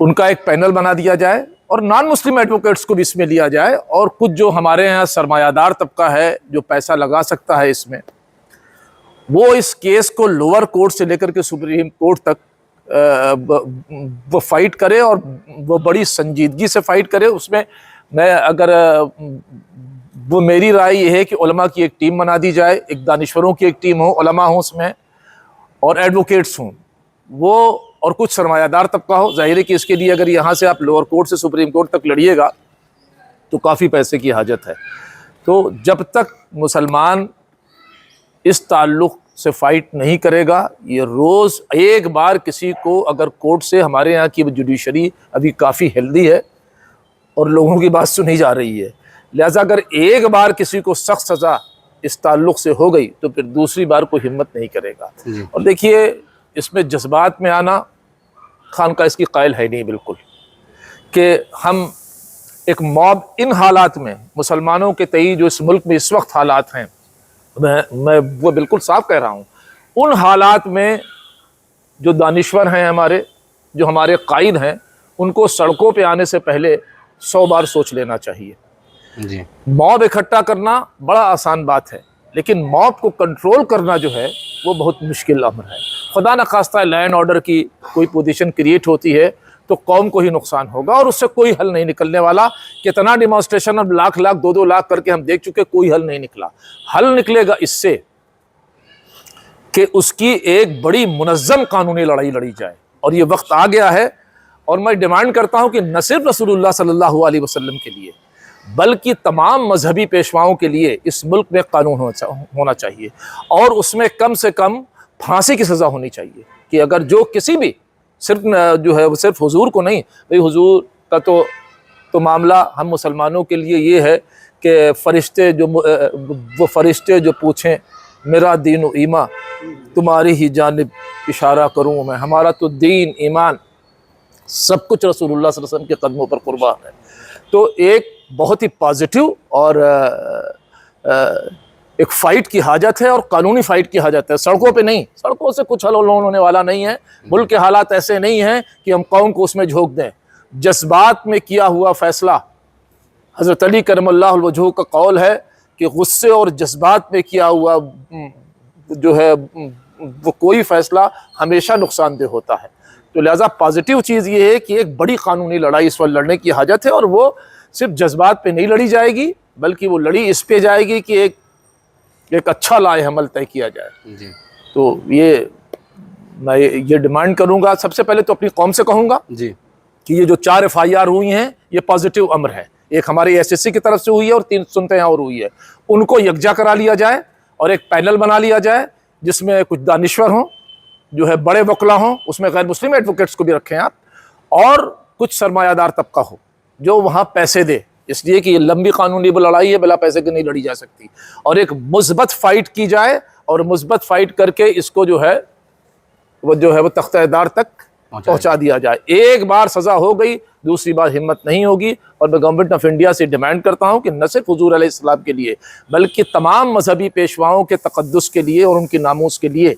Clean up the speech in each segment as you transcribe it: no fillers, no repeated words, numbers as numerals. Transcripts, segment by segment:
ان کا ایک پینل بنا دیا جائے اور نان مسلم ایڈوکیٹس کو بھی اس میں لیا جائے، اور کچھ جو ہمارے یہاں سرمایہ دار طبقہ ہے جو پیسہ لگا سکتا ہے اس میں، وہ اس کیس کو لوور کورٹ سے لے کر کے سپریم کورٹ تک وہ فائٹ کرے، اور وہ بڑی سنجیدگی سے فائٹ کرے۔ اس میں وہ میری رائے یہ ہے کہ علماء کی ایک ٹیم بنا دی جائے، ایک دانشوروں کی ایک ٹیم ہو، علماء ہوں اس میں اور ایڈوکیٹس ہوں، وہ اور کچھ سرمایہ دار طبقہ ہو۔ ظاہر ہے کہ اس کے لیے اگر یہاں سے آپ لوور کورٹ سے سپریم کورٹ تک لڑیے گا تو کافی پیسے کی حاجت ہے۔ تو جب تک مسلمان اس تعلق سے فائٹ نہیں کرے گا، یہ روز ایک بار کسی کو اگر کورٹ سے، ہمارے یہاں کی جوڈیشری ابھی کافی ہیلدی ہے اور لوگوں کی بات سنی جا رہی ہے، لہذا اگر ایک بار کسی کو سخت سزا اس تعلق سے ہو گئی تو پھر دوسری بار کوئی ہمت نہیں کرے گا۔ اور دیکھیے اس میں جذبات میں آنا خانقاہ اس کی قائل ہے نہیں بالکل، کہ ہم ایک موب ان حالات میں مسلمانوں کے تئیں جو اس ملک میں اس وقت حالات ہیں، میں وہ بالکل صاف کہہ رہا ہوں، ان حالات میں جو دانشور ہیں ہمارے، جو ہمارے قائد ہیں، ان کو سڑکوں پہ آنے سے پہلے 100 بار سوچ لینا چاہیے۔ جی موب اکٹھا کرنا بڑا آسان بات ہے، لیکن موب کو کنٹرول کرنا جو ہے وہ بہت مشکل امر ہے۔ خدا نخواستہ لینڈ آرڈر کی کوئی پوزیشن کریٹ ہوتی ہے تو قوم کو ہی نقصان ہوگا، اور اس سے کوئی حل نہیں نکلنے والا۔ کتنا ڈیمانسٹریشن اب لاکھ 2 لاکھ کر کے ہم دیکھ چکے، کوئی حل نہیں نکلا۔ حل نکلے گا اس سے کہ اس کی ایک بڑی منظم قانونی لڑائی لڑی جائے، اور یہ وقت آ گیا ہے۔ اور میں ڈیمانڈ کرتا ہوں کہ نہ صرف رسول اللہ صلی اللہ علیہ وسلم کے لیے بلکہ تمام مذہبی پیشواؤں کے لیے اس ملک میں قانون ہونا چاہیے، اور اس میں کم سے کم پھانسی کی سزا ہونی چاہیے، کہ اگر جو کسی بھی صرف جو ہے وہ صرف حضور کو نہیں، بھئی حضور کا تو معاملہ ہم مسلمانوں کے لیے یہ ہے کہ وہ فرشتے جو پوچھیں میرا دین و ایمان تمہاری ہی جانب اشارہ کروں میں، ہمارا تو دین ایمان سب کچھ رسول اللہ صلی اللہ علیہ وسلم کے قدموں پر قربان ہے۔ تو ایک بہت ہی پازیٹیو اور ایک فائٹ کی حاجت ہے، اور قانونی فائٹ کی حاجت ہے، سڑکوں پہ نہیں۔ سڑکوں سے کچھ حل ہونے والا نہیں ہے، ملک کے حالات ایسے نہیں ہیں کہ ہم قوم کو اس میں جھونک دیں۔ جذبات میں کیا ہوا فیصلہ، حضرت علی کرم اللہ وجہہ کا قول ہے کہ غصے اور جذبات میں کیا ہوا جو ہے وہ کوئی فیصلہ ہمیشہ نقصان دہ ہوتا ہے۔ تو لہٰذا پازیٹیو چیز یہ ہے کہ ایک بڑی قانونی لڑائی اس وقت لڑنے کی حاجت ہے، اور وہ صرف جذبات پہ نہیں لڑی جائے گی، بلکہ وہ لڑی اس پہ جائے گی کہ ایک اچھا لائحہ عمل طے کیا جائے۔ جی تو میں یہ ڈیمانڈ کروں گا، سب سے پہلے تو اپنی قوم سے کہوں گا جی کہ یہ جو 4 FIR ہوئی ہیں یہ پازیٹیو امر ہے۔ ایک ہمارے SSC کی طرف سے ہوئی ہے اور 3 سنتیں اور ہوئی ہے، ان کو یکجا کرا لیا جائے اور ایک پینل بنا لیا جائے جس میں کچھ دانشور ہوں، جو ہے بڑے وکلا ہوں، اس میں غیر مسلم ایڈوکیٹس کو بھی رکھیں آپ، اور کچھ سرمایہ دار طبقہ ہو جو وہاں پیسے دے، اس لیے کہ یہ لمبی قانونی لڑائی ہے، بلا پیسے کے نہیں لڑی جا سکتی، اور ایک مثبت فائٹ کی جائے، اور مثبت فائٹ کر کے اس کو جو ہے وہ تختہ دار تک پہنچا دیا جائے۔ ایک بار سزا ہو گئی، دوسری بار ہمت نہیں ہوگی۔ اور میں گورنمنٹ آف انڈیا سے ڈیمانڈ کرتا ہوں کہ نہ صرف حضور علیہ السلام کے لیے بلکہ تمام مذہبی پیشواؤں کے تقدس کے لیے اور ان کی ناموس کے لیے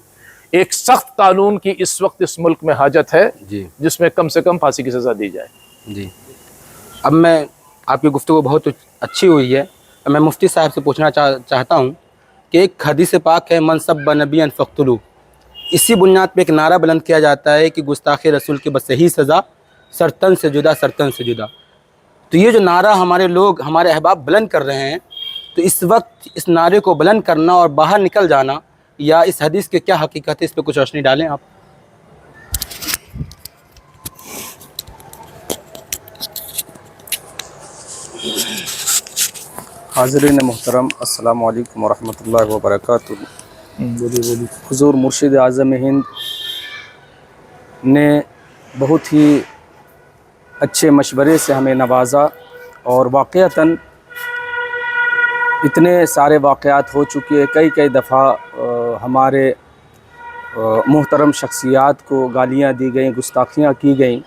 ایک سخت قانون کی اس وقت اس ملک میں حاجت ہے، جس میں کم سے کم پھانسی کی سزا دی جائے۔ جی اب میں آپ کی گفتگو بہت اچھی ہوئی ہے، میں مفتی صاحب سے پوچھنا چاہتا ہوں کہ ایک حدیث پاک ہے من سب نبی فقتلو، اسی بنیاد پہ ایک نعرہ بلند کیا جاتا ہے کہ گستاخی رسول کی بس یہی سزا، سرتن سے جدا، سرتن سے جدا۔ تو یہ جو نعرہ ہمارے لوگ، ہمارے احباب بلند کر رہے ہیں، تو اس وقت اس نعرے کو بلند کرنا اور باہر نکل جانا یا اس حدیث کے کیا حقیقت ہے، اس پہ کچھ روشنی ڈالیں آپ۔ حاضرین محترم، السلام علیکم ورحمۃ اللہ وبرکاتہ۔ حضور مرشد اعظم ہند نے بہت ہی اچھے مشورے سے ہمیں نوازا، اور واقعتاً اتنے سارے واقعات ہو چکے، کئی دفعہ ہمارے محترم شخصیات کو گالیاں دی گئیں، گستاخیاں کی گئیں،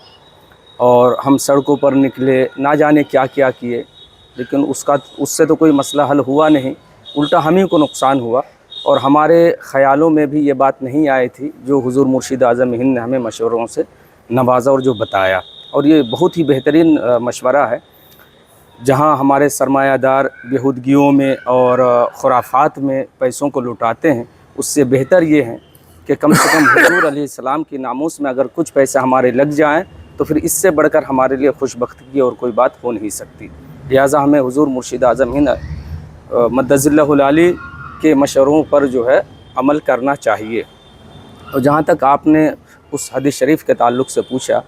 اور ہم سڑکوں پر نکلے، نہ جانے کیا کیا کیے، لیکن اس سے تو کوئی مسئلہ حل ہوا نہیں، الٹا ہم ہی کو نقصان ہوا۔ اور ہمارے خیالوں میں بھی یہ بات نہیں آئی تھی جو حضور مرشد اعظم ہند نے ہمیں مشوروں سے نوازا اور جو بتایا۔ اور یہ بہت ہی بہترین مشورہ ہے. جہاں ہمارے سرمایہ دار بیہودگیوں میں اور خرافات میں پیسوں کو لٹاتے ہیں، اس سے بہتر یہ ہے کہ کم سے کم حضور علیہ السلام کی ناموس میں اگر کچھ پیسے ہمارے لگ جائیں تو پھر اس سے بڑھ کر ہمارے لیے خوش بختگی اور کوئی بات ہو نہیں سکتی. لہٰذا ہمیں حضور مرشد اعظم ہند مدظ اللہ العالی کے مشوروں پر جو ہے عمل کرنا چاہیے. اور جہاں تک آپ نے اس حدیث شریف کے تعلق سے پوچھا،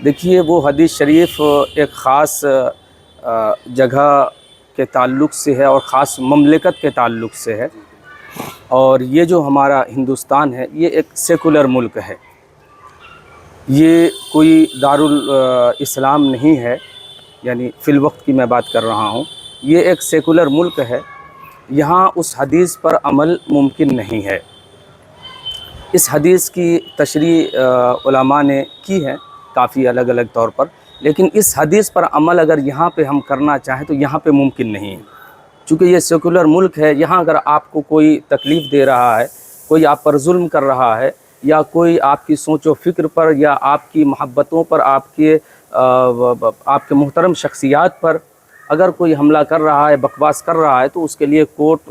دیکھیے وہ حدیث شریف ایک خاص جگہ کے تعلق سے ہے اور خاص مملکت کے تعلق سے ہے. اور یہ جو ہمارا ہندوستان ہے یہ ایک سیکولر ملک ہے، یہ کوئی دارالاسلام نہیں ہے. یعنی فی الوقت کی میں بات کر رہا ہوں، یہ ایک سیکولر ملک ہے. یہاں اس حدیث پر عمل ممکن نہیں ہے. اس حدیث کی تشریح علماء نے کی ہے کافی الگ الگ طور پر، لیکن اس حدیث پر عمل اگر یہاں پہ ہم کرنا چاہیں تو یہاں پہ ممکن نہیں ہے. چونکہ یہ سیکولر ملک ہے، یہاں اگر آپ کو کوئی تکلیف دے رہا ہے، کوئی آپ پر ظلم کر رہا ہے، یا کوئی آپ کی سوچ و فکر پر یا آپ کی محبتوں پر، آپ کے محترم شخصیات پر اگر کوئی حملہ کر رہا ہے، بکواس کر رہا ہے، تو اس کے لیے کورٹ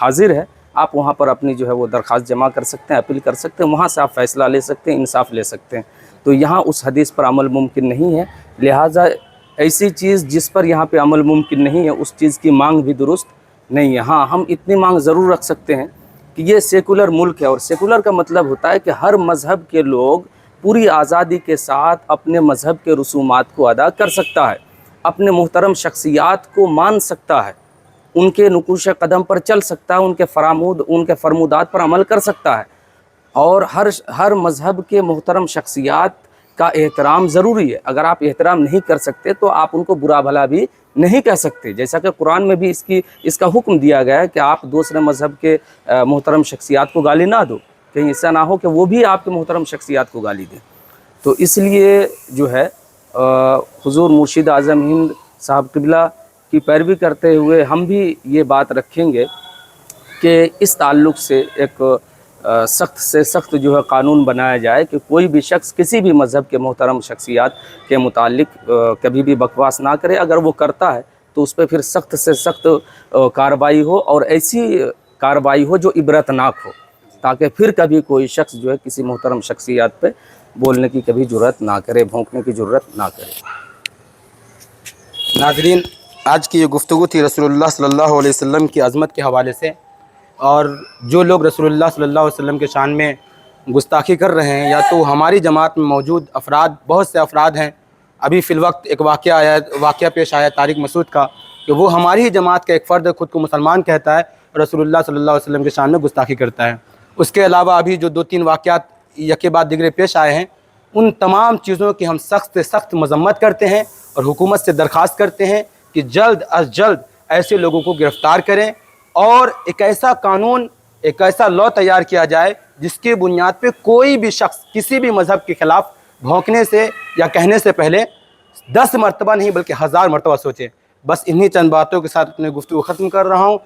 حاضر ہے. آپ وہاں پر اپنی جو ہے وہ درخواست جمع کر سکتے ہیں، اپیل کر سکتے ہیں، وہاں سے آپ فیصلہ لے سکتے ہیں، انصاف لے سکتے ہیں. تو یہاں اس حدیث پر عمل ممکن نہیں ہے. لہٰذا ایسی چیز جس پر یہاں پہ عمل ممکن نہیں ہے، اس چیز کی مانگ بھی درست نہیں ہے. ہاں، ہم اتنی مانگ ضرور رکھ سکتے ہیں کہ یہ سیکولر ملک ہے، اور سیکولر کا مطلب ہوتا ہے کہ ہر مذہب کے لوگ پوری آزادی کے ساتھ اپنے مذہب کے رسومات کو ادا کر سکتا ہے، اپنے محترم شخصیات کو مان سکتا ہے، ان کے نقوش قدم پر چل سکتا ہے، ان کے فرمودات پر عمل کر سکتا ہے. اور ہر مذہب کے محترم شخصیات کا احترام ضروری ہے. اگر آپ احترام نہیں کر سکتے تو آپ ان کو برا بھلا بھی نہیں کہہ سکتے. جیسا کہ قرآن میں بھی اس کا حکم دیا گیا ہے کہ آپ دوسرے مذہب کے محترم شخصیات کو گالی نہ دو، کہیں ایسا نہ ہو کہ وہ بھی آپ کے محترم شخصیات کو گالی دیں. تو اس لیے جو ہے حضور مرشد اعظم ہند صاحب قبلہ کی پیروی کرتے ہوئے ہم بھی یہ بات رکھیں گے کہ اس تعلق سے ایک سخت سے سخت جو ہے قانون بنایا جائے کہ کوئی بھی شخص کسی بھی مذہب کے محترم شخصیات کے متعلق کبھی بھی بکواس نہ کرے. اگر وہ کرتا ہے تو اس پہ پھر سخت سے سخت کارروائی ہو، اور ایسی کارروائی ہو جو عبرتناک ہو، تاکہ پھر کبھی کوئی شخص جو ہے کسی محترم شخصیات پہ بولنے کی کبھی جرأت نہ کرے، بھونکنے کی جرأت نہ کرے. ناظرین، آج کی یہ گفتگو تھی رسول اللہ صلی اللہ علیہ وسلم کی عظمت کے حوالے سے. اور جو لوگ رسول اللہ صلی اللہ علیہ وسلم کے شان میں گستاخی کر رہے ہیں، یا تو ہماری جماعت میں موجود افراد، بہت سے افراد ہیں. ابھی فی الوقت ایک واقعہ پیش آیا طارق مسعود کا، کہ وہ ہماری ہی جماعت کا ایک فرد خود کو مسلمان کہتا ہے اور رسول اللہ صلی اللہ علیہ وسلم کے شان میں گستاخی کرتا ہے. اس کے علاوہ ابھی جو 2-3 واقعات یکے بعد دیگرے پیش آئے ہیں، ان تمام چیزوں کی ہم سخت سے سخت مذمت کرتے ہیں اور حکومت سے درخواست کرتے ہیں کہ جلد از جلد ایسے لوگوں کو گرفتار کریں، اور ایک ایسا قانون، ایک ایسا لا تیار کیا جائے جس کی بنیاد پہ کوئی بھی شخص کسی بھی مذہب کے خلاف بھونکنے سے یا کہنے سے پہلے 10 مرتبہ نہیں بلکہ 1000 مرتبہ سوچے. بس انہی چند باتوں کے ساتھ اپنے گفتگو ختم کر رہا ہوں.